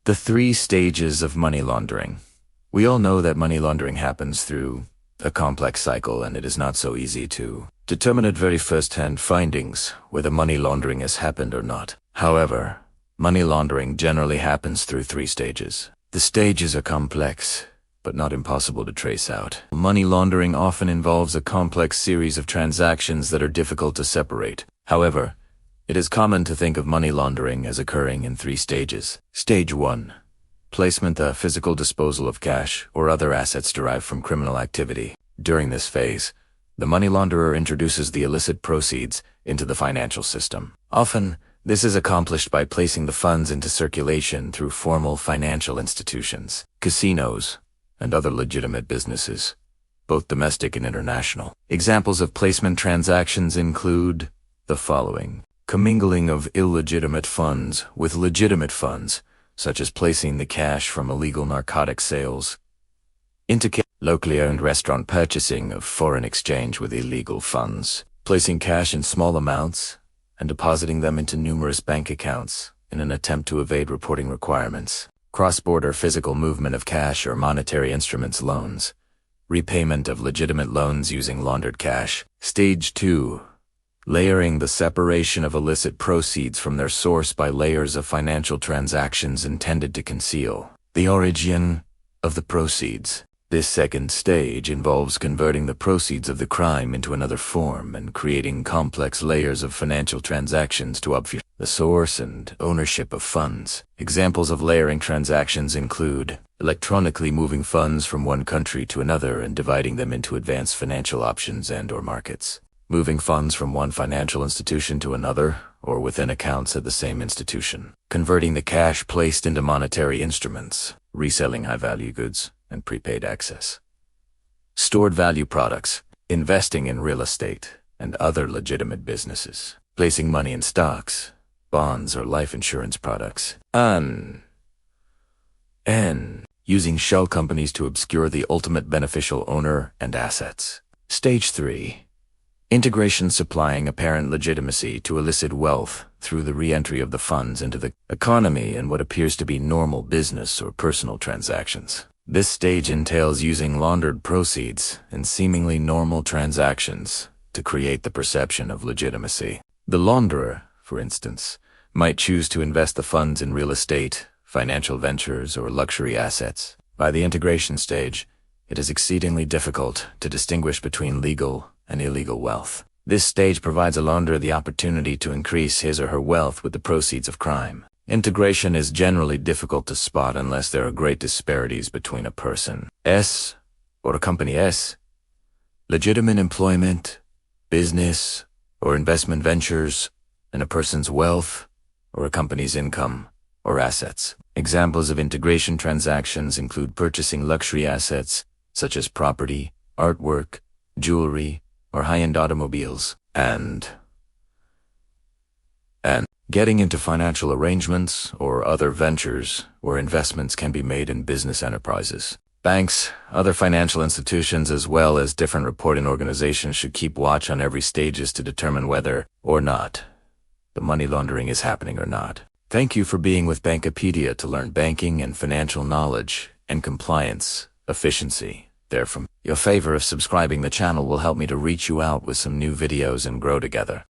The 3 stages of money laundering. We all know that money laundering happens through a complex cycle, and it is not so easy to determine at very first-hand findings whether money laundering has happened or not. However, money laundering generally happens through 3 stages. The stages are complex, but not impossible to trace out. Money laundering often involves a complex series of transactions that are difficult to separate. However, it is common to think of money laundering as occurring in 3 stages. Stage 1. Placement, the physical disposal of cash or other assets derived from criminal activity. During this phase, the money launderer introduces the illicit proceeds into the financial system. Often, this is accomplished by placing the funds into circulation through formal financial institutions, casinos, and other legitimate businesses, both domestic and international. Examples of placement transactions include the following: commingling of illegitimate funds with legitimate funds, such as placing the cash from illegal narcotic sales into locally owned restaurant purchasing of foreign exchange with illegal funds, placing cash in small amounts and depositing them into numerous bank accounts in an attempt to evade reporting requirements, cross-border physical movement of cash or monetary instruments, loans, repayment of legitimate loans using laundered cash. Stage 2. Layering, the separation of illicit proceeds from their source by layers of financial transactions intended to conceal the origin of the proceeds. This second stage involves converting the proceeds of the crime into another form and creating complex layers of financial transactions to obfuscate the source and ownership of funds. Examples of layering transactions include electronically moving funds from one country to another and dividing them into advanced financial options and/or markets, moving funds from one financial institution to another or within accounts at the same institution, converting the cash placed into monetary instruments, reselling high-value goods, and prepaid access, stored value products, investing in real estate and other legitimate businesses, placing money in stocks, bonds, or life insurance products, and using shell companies to obscure the ultimate beneficial owner and assets. Stage 3. Integration, supplying apparent legitimacy to elicit wealth through the re-entry of the funds into the economy in what appears to be normal business or personal transactions. This stage entails using laundered proceeds in seemingly normal transactions to create the perception of legitimacy. The launderer, for instance, might choose to invest the funds in real estate, financial ventures, or luxury assets. By the integration stage, it is exceedingly difficult to distinguish between legal and illegal wealth. This stage provides a launderer the opportunity to increase his or her wealth with the proceeds of crime. Integration is generally difficult to spot unless there are great disparities between a person S or a company S, legitimate employment, business, or investment ventures, and a person's wealth or a company's income or assets. Examples of integration transactions include purchasing luxury assets such as property, artwork, jewelry, or high-end automobiles, and getting into financial arrangements or other ventures where investments can be made in business enterprises. Banks, other financial institutions, as well as different reporting organizations should keep watch on every stages to determine whether or not the money laundering is happening or not. Thank you for being with Bankopedia to learn banking and financial knowledge and compliance efficiency therefrom. Your favor of subscribing the channel will help me to reach you out with some new videos and grow together.